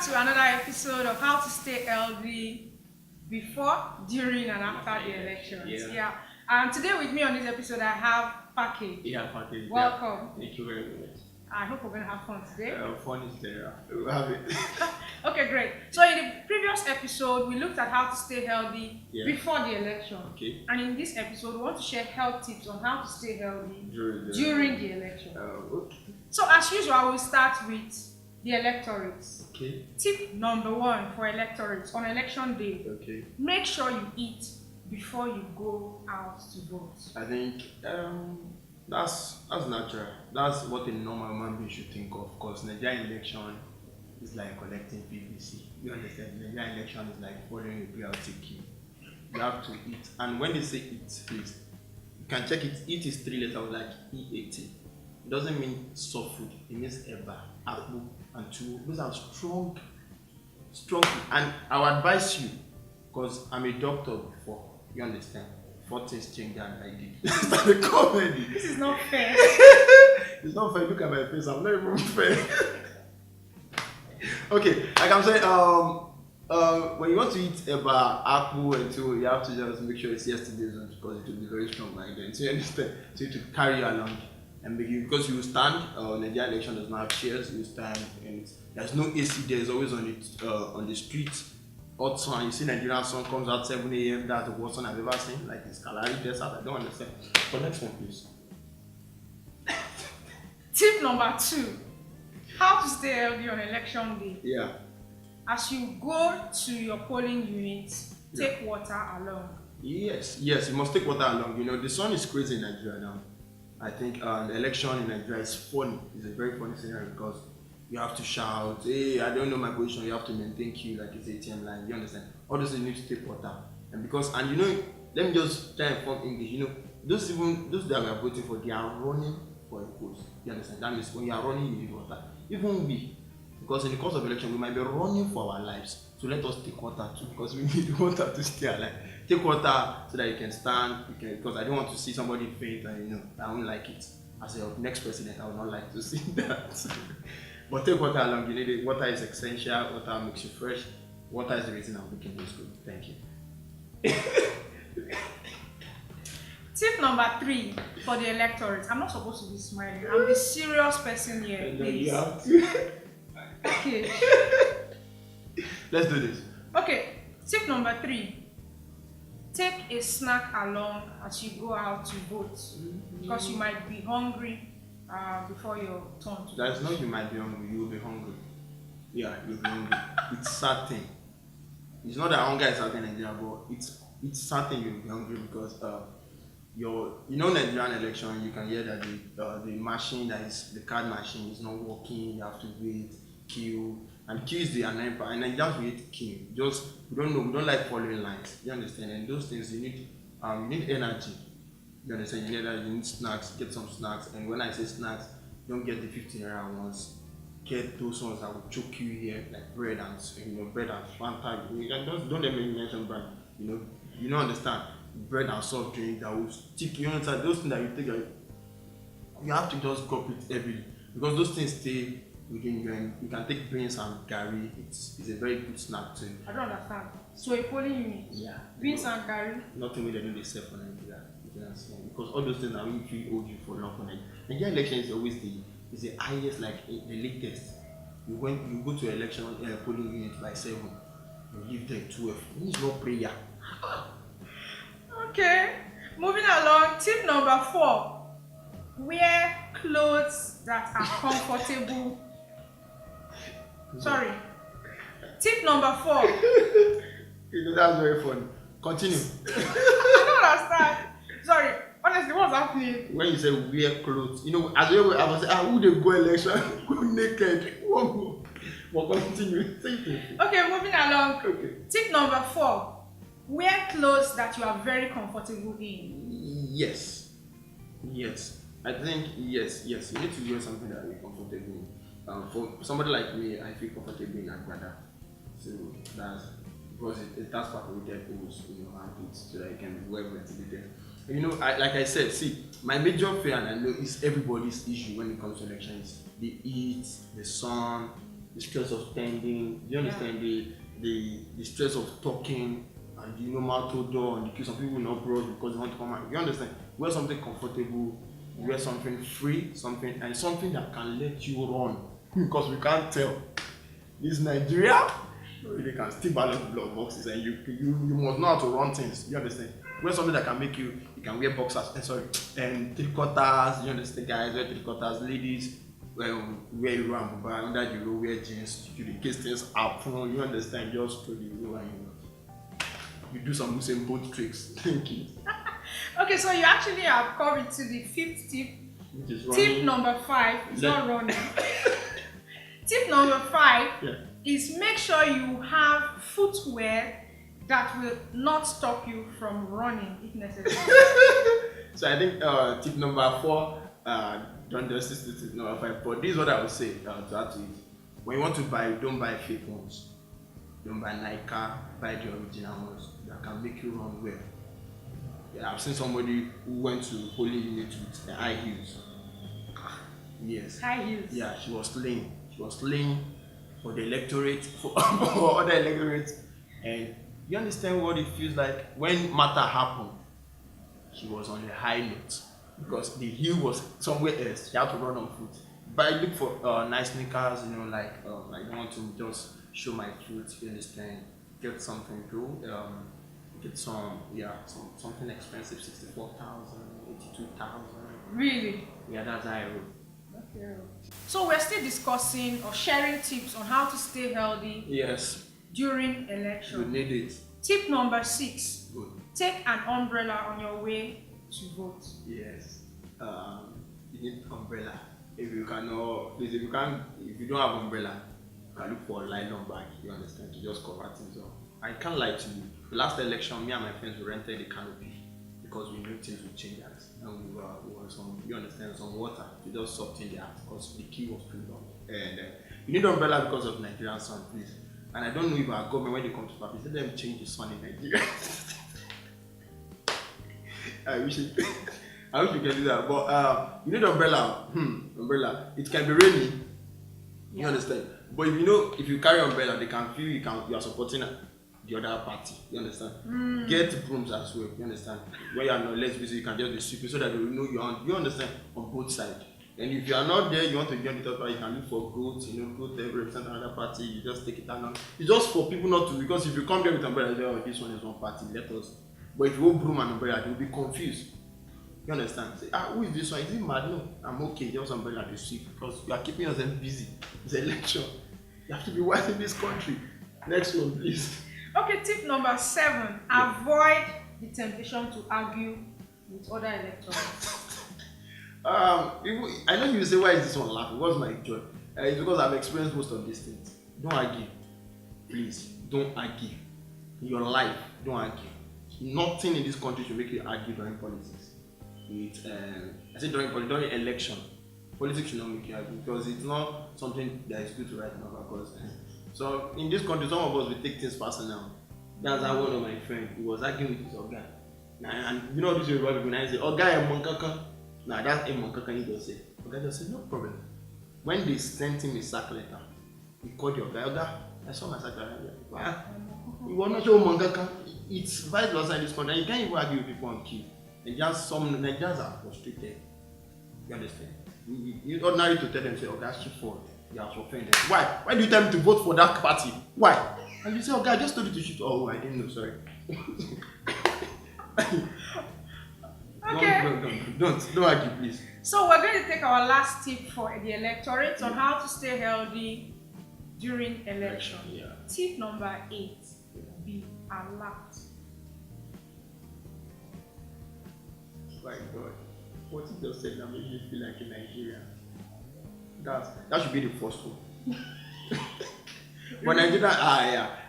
to another episode of How to Stay Healthy Before, During, and After the Elections. Yeah. And today with me on this episode, I have Parkhage. Yeah, Parkhage. Welcome. Yeah. Thank you very much. I hope we're going to have fun today. Fun is there. We'll have it. Okay, great. So in the previous episode, we looked at how to stay healthy before the election. Okay. And in this episode, we want to share health tips on how to stay healthy during the election. Okay. So as usual, we'll start with the electorates. Okay. Tip number 1 for electorates on election day. Okay. Make sure you eat before you go out to vote. I think that's natural. That's what a normal human being should think of. Because Nigerian election is like collecting PVC. You understand? Nigerian election is like following a priority queue. You have to eat, and when they say eat, please, you can check it. Eat is 3 letters like E-A-T. It doesn't mean soft food. It means eba, apple, and two. Those are strong food. And I would advise you, because I'm a doctor before. You understand? 4 things change than I did. It's not a comedy. This is not fair. It's not fair. Look at my face. I'm not even fair. Okay, like I'm saying, when you want to eat eba, apple, and two, you have to just make sure it's yesterday's one because it will be very strong by then. So you understand? So it will carry you along. And because you stand, Nigerian election does not have chairs, you stand, and there's no AC there, it's always on the street. Hot sun, you see Nigerian sun comes out 7 a.m. That's the worst sun I've ever seen, like it's Kalari Desert. I don't understand. But next one, please. Tip number 2. How to stay healthy on election day. Yeah. As you go to your polling unit, take water along. Yes, you must take water along. You know, the sun is crazy in Nigeria now. I think the election in Nigeria is funny. It's a very funny scenario because you have to shout, hey, I don't know my position. You have to maintain queue like it's ATM line. You understand? All those things need to take water. And you know, let me just try and form English. You know, those that we are voting for, they are running for a post. You understand? That means when you are running, you need water. Even we, because in the course of election, we might be running for our lives. So let us take water too, because we need water to stay alive. Take water so that you can stand. Because I don't want to see somebody faint, and I don't like it. As a next president, I would not like to see that. But take water along. You need it. Water is essential. Water makes you fresh. Water is the reason I'm looking this good. Thank you. Tip number 3 for the electorate. I'm not supposed to be smiling. I'm the serious person here. Please. You have to. Okay. Let's do this. Okay. Tip number 3. Take a snack along as you go out to vote, because you might be hungry before your turn. There's no you might be hungry. You will be hungry. Yeah, you'll be hungry. It's certain. It's not that hunger is certain in Nigeria, but it's certain you'll be hungry because Nigerian election, you can hear that the machine, that is the card machine, is not working. You have to wait, queue, and queue is the annoying part. And Nigerians we hate queue. We don't know. We don't like following lines. You understand? And those things you need energy. You understand? You need snacks. Get some snacks. And when I say snacks, don't get the 15 naira ones. Get those ones that will choke you here, like bread and Fanta. Don't let me mention brand. You don't understand. Bread and soft drink that will stick. You understand? Those things that you take, you have to just gulp it every, because those things stay within you, and you can take beans and curry. It's a very good snack too. I don't understand. So a polling unit. Yeah. Beans and curry. Nothing we do they sell for Nigeria. Because all those things are really feel hold you for long for Nigeria. Nigerian election is always the highest, like the latest. You go to election polling unit by 7, you leave there 12. It means no prayer. Okay. Moving along. Tip number 4. Wear clothes that are comfortable. Sorry. Tip number 4. That's very funny. Continue. I don't understand. Sorry. Honestly, what's happening? When you say wear clothes, as well I was saying, who they go election? Go naked. But continue. Say it. Okay, moving along. Okay. Tip number 4. Wear clothes that you are very comfortable in. Yes. I think yes. You need to wear something that you're comfortable in. For somebody like me, I feel comfortable in Agbada. So that's because it has perforated holes in your armpits so that you can wear ventilated. Like I said, see, my major fear, and I know, is everybody's issue when it comes to elections: the heat, the sun, the stress of standing. Do you understand the stress of talking and the normal to door and the kids? Some people will not brush because they want to come out. You understand? Wear something comfortable, wear something free, something that can let you run because we can't tell. This Nigeria, they can still balance block boxes and you must know how to run things. You understand? Wear something that can make you can wear boxers, and three quarters. You understand, guys? Wear three quarters, ladies. Wear you run, but under the row wear jeans. In case things happen, you understand? Just to the row and you do some Usain Bolt tricks. Thank you. Okay, so you actually have come into the fifth tip. Which is running. Tip number 5 is not running. Tip number 5 is make sure you have footwear that will not stop you from running if necessary. So I think tip number 4, don't just tip number 5, but this is what I would say to add to it. When you want to buy, don't buy fake ones. Don't buy Nike, buy the original ones that can make you run well. Yeah, I've seen somebody who went to Holy Unit with high heels. Yes. High heels. Yeah, she was slaying. She was slaying for the electorate, for other electorates. And you understand what it feels like when matter happened? She was on a high note because the heel was somewhere else. She had to run on foot. But I look for nice sneakers, like I don't want to just show my foot. You understand? Get something cool. Get something expensive, 64,000, 82,000. Really? Yeah, that's how I roll. Okay. So we're still discussing or sharing tips on how to stay healthy. Yes. During election. You need it. Tip number 6. Good. Take an umbrella on your way to vote. Yes. You need umbrella. If you cannot, please, if you don't have umbrella, you can look for a nylon bag. You understand? To just cover things up. I can't lie to you. The last election, me and my friends we rented a canopy because we knew things would change that, and we were some water to just soften the heart because the queue was too long. And you need umbrella because of Nigerian sun, please. And I don't know if our government, when they come to power, let them change the sun in Nigeria. I wish we can do that. But you need umbrella. Umbrella. It can be rainy. You understand? But if you carry umbrella, they can feel you are supporting the other party. You understand? Get brooms as well. You understand? When you are not less busy, you can just be sweeping so that they will know you understand on both sides. And if you are not there, you want to join the third party, you can look for goats, goat represent another party, you just take it down. It's just for people not to, because if you come there with umbrella, say, oh, this one is one party, let us. But if you go broom and umbrella, you'll be confused. You understand? Say, who is this one? Is it mad? No, I'm okay, just umbrella to sweep because you are keeping yourself busy. It's an election. You have to be wise in this country. Next one, please. Okay, tip number 7. Avoid the temptation to argue with other electors. I know you say, why is this one laughing? What's my joy? It's because I've experienced most of these things. Don't argue. Please, don't argue. In your life, don't argue. Nothing in this country should make you argue during politics. I say during election. Politics should not make you argue because it's not something that is good to write now. Because so in this country, some of us will take things personal. That's how one of my friends was arguing with his Oga. And this is what people say, Oga and Monkaka. Now that's a Monkaka he does say. Oga just said, no problem. When they sent him a sack letter, he called the Oga, I saw my sack letter. Wow. You want not show Monkaka? It's vice versa in this country. You can't even argue with people on key. Some Nigerians are frustrated. You understand? You ordinary to tell them, say, Oga, shift forward. You are offended. Why? Why do you tell me to vote for that party? Why? And you say, Oga, I just told you to shift. Oh, I didn't know, sorry. Okay. Don't argue, please. So we're going to take our last tip for the electorate on how to stay healthy during election. Yeah. Tip number 8. Be alert. My God. What you just said now makes me feel like a Nigerian. That should be the first one. But Nigeria,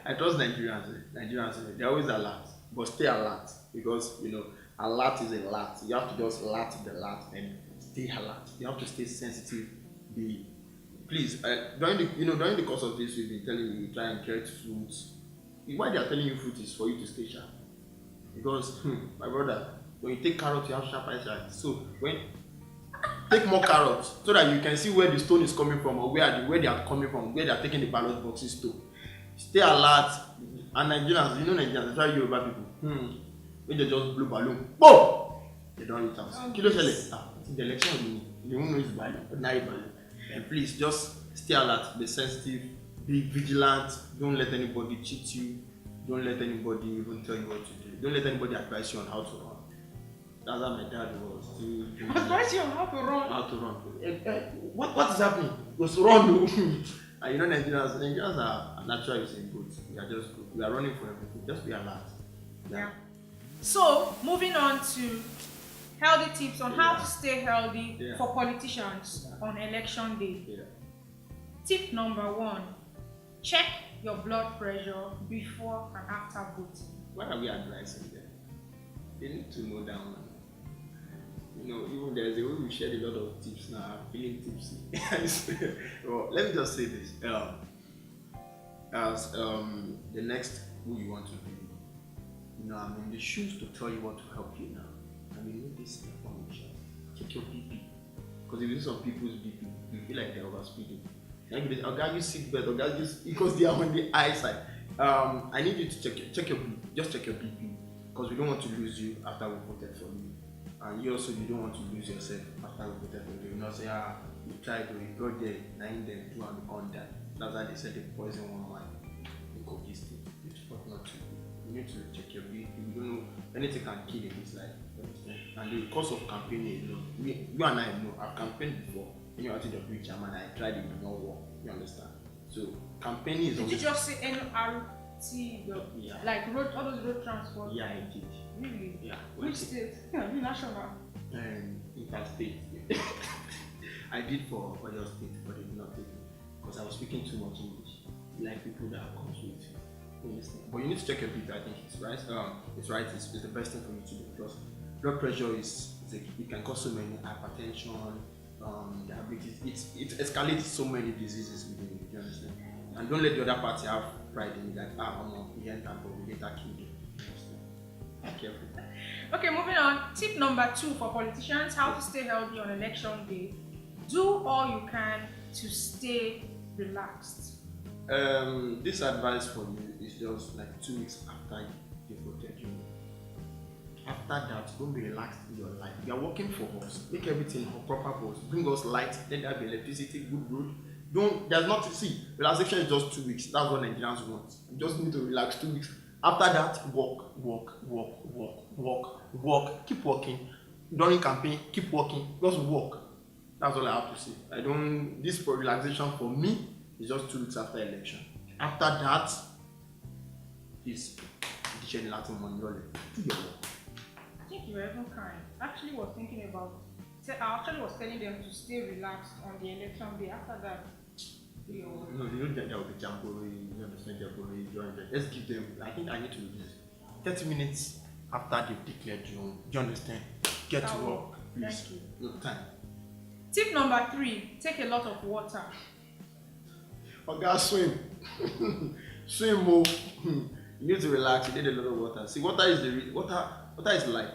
I trust Nigerians, they're always alert. But stay alert because alert is alert. You have to just alert the alert and stay alert. You have to stay sensitive. Please, during the course of this, we've been telling you try and get fruits. Why they are telling you fruit is for you to stay sharp. Because my brother, when you take carrot, you have sharp eyesight. So when Take more carrots so that you can see where the stone is coming from or where they are coming from, where they are taking the ballot boxes to. Stay alert. And Nigerians, Nigerians, try Yoruba people. When they just blow balloon, boom! They don't eat us. Kilo Shele, the election, you won't know it's balloon, but now it's balloon. And please just stay alert, be sensitive, be vigilant. Don't let anybody cheat you. Don't let anybody even tell you what to do. Don't let anybody advise you on how to run. That's how my dad was. Advise you on how to run. How to run. What is happening? Was run. And Nigerians are naturally saying good. We are running for everything. Just be alert. Yeah. So moving on to healthy tips on how to stay healthy for politicians on election day. Yeah. Tip number 1: check your blood pressure before and after voting. What are we advising them? They need to know that one. Even there's a way we shared a lot of tips now. I'm feeling tipsy. Well, let me just say this. As the next who you want to be, I'm in the shoes to tell you what to help you now. This information. Check your BP. Because if you see some people's BP, you feel like they're overspeeding. Okay, you seat belt, because they are on the high side. I need you to check your BP. Just check your BP. Because we don't want to lose you after we voted for you. And you don't want to lose yourself after we voted for you. You not say, you tried to go there, 9 them, 2 and become that. That's why they said they poison one wine. You go this thing. It's not to. You need to check your BP. You don't know anything can kill in this life. And the cost of campaigning alone, you and I know, I've campaigned before. When you are to the preach, man, I tried it, did not work. You understand? So campaigning is. Did you just say NRT, like all those road transport? Yeah, I did. Really? Yeah. Which state? National. Interstate. I did for your state, but they did not take it because I was speaking too much English. Like people that comes with you. But you need to check your BP. I think it's right. It's right. It's the best thing for you to do because blood pressure it can cause so many hypertension, diabetes. It escalates so many diseases within you. You understand? And don't let the other party have pride in that. We enter, but we later kill you. Be careful. Okay, moving on. Tip number 2 for politicians: how to stay healthy on election day. Do all you can to stay relaxed. This advice for you is just like 2 weeks after you voted. After that, don't be relaxed in your life. You are working for us. Make everything proper for us. Bring us light. Let there be electricity, good road. There's not to see. Relaxation is just 2 weeks. That's what Nigerians want. You just need to relax 2 weeks. After that, walk. Keep walking. During campaign, keep walking. Just walk. That's all I have to say. This for relaxation for me is just 2 weeks after election. After that, is the Latin money. Do your work. I think you were even kind. I actually was telling them to stay relaxed on the election day. After that, no, they don't get there with the jamboree. You understand jamboree? Let's give them. I think I need to use 30 minutes after they've declared you. Do you understand? Get to work, please. Thank you. No time. Tip number 3: take a lot of water. Okay, swim. Swim more. You need to relax. You need a lot of water. See, water is life.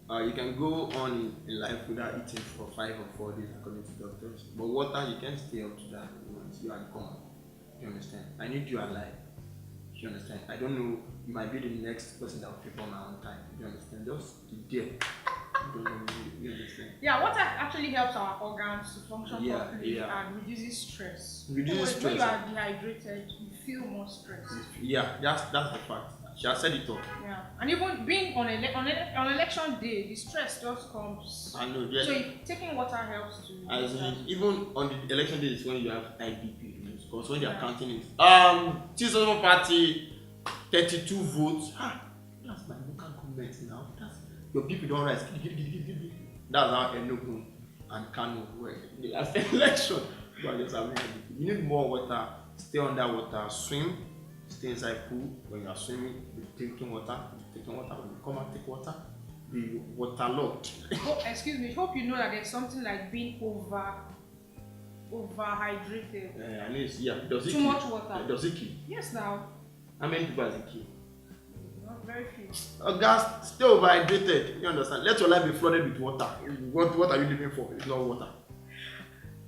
You can go on in life without eating for 5 or 4 days according to doctors. But water, you can't stay up to that once you are gone. You understand? I need you alive. You understand? I don't know. You might be the next person that will people my own time. You understand? Just be there. You understand? Yeah, water actually helps our organs to function properly and reduces stress. When you are dehydrated, you feel more stressed. Yeah, that's the fact. She has said it all. Yeah, and even being on election day, the stress just comes. I know. So taking water helps to. Even on the election day is when you have IBP, because when they are counting it, Chisholm party 32 votes. That's my local government now. Your people don't rise. That's how Enugu and Kano were the last election. You need more water. Stay under water. Swim. Stay inside pool. When you are swimming, be drinking water. When you come out, take water. Be waterlogged. Excuse me. Hope you know that there's something like being overhydrated. At least, yeah. Too much water. Does it kill? Yes, now. How many people does it kill? Not very few. Gas, stay overhydrated. You understand? Let your life be flooded with water. What are you living for? It's not water.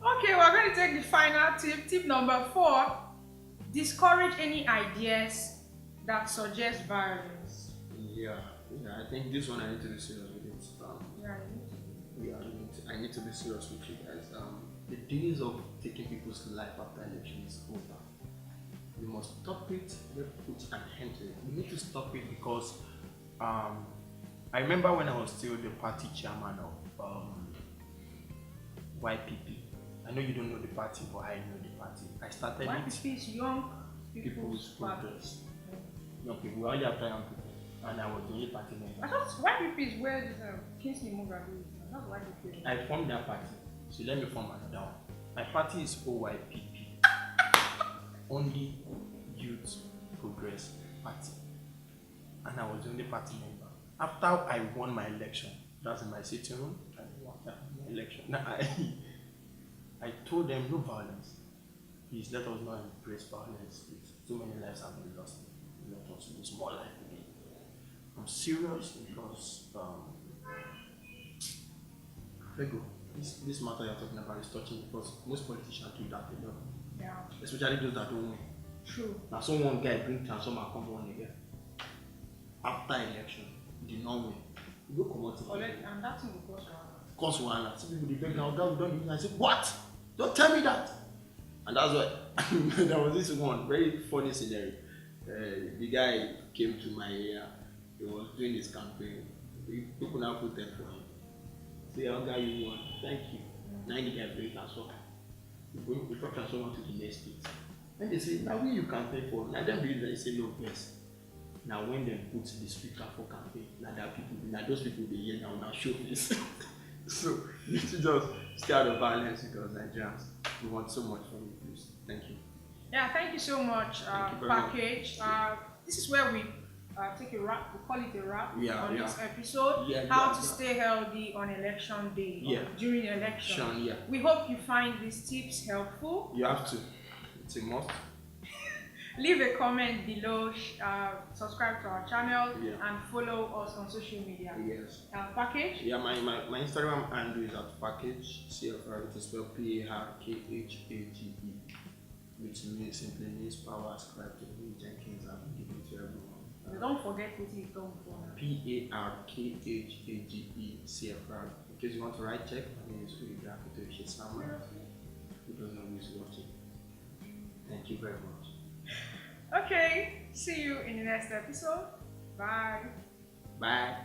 Okay, we're going to take the final tip. Tip number 4. Discourage any ideas that suggest violence. Yeah, I think this one I need to be serious with it. I need to be serious with you guys. The days of taking people's life after election is over. We must stop it. Let's put an end to it. We need to stop it because I remember when I was still the party chairman of YPP. I know you don't know the party, but I know the party. I started YPP is Young People's Progress. Young people. We only have young people, and I was the only party member. I thought YPP is where this Kingsley Mugabe is. That's YPP. I formed that party, so let me form another one. My party is OYPP, Only Youth Progress Party, and I was the only party member. After I won my election, that's in my sitting room. I won my election. Now I told them no violence. Please let us not embrace violence. Too many lives have been lost. Let us lose more life again. I'm serious because this matter you're talking about is touching because most politicians do that a lot. Yeah. Especially those that don't win. True. Now someone guy bring transformer come on again. After election, did not win. You go come out And that's in the course of cause one. Some people they beg now, God, we don't need. I said, what? Don't tell me that. And that's why there was this one very funny scenario. The guy came to my area. He was doing his campaign. People now put them for him. Say, how guy you want? Thank you. Now the guy bring transformer. We brought transformer to the next state. And they say, now when you campaign for, now them believe that they say no, yes. Now when they put the speaker for campaign, now that people, now those people they hear now show this. So you should just stay out of violence because Nigerians, we want so much from you, please. Thank you. Yeah, thank you so much, Parkhage. This is where we take a wrap. We call it a wrap on this episode. How to stay healthy on election day, during election. We hope you find these tips helpful. You have to. It's a must. Leave a comment below, subscribe to our channel, and follow us on social media. Yes. Parkhage? Yeah, my Instagram handle is at Parkhage, CFR, it is spelled Parkhage, which simply means power ascribed to me, Jenkins, and give it to everyone. Don't forget what it comes from. Parkhage, CFR. In case you want to write check, my name is Oghenefego Ofili, who doesn't know who is watching. Thank you very much. Okay, see you in the next episode. Bye. Bye.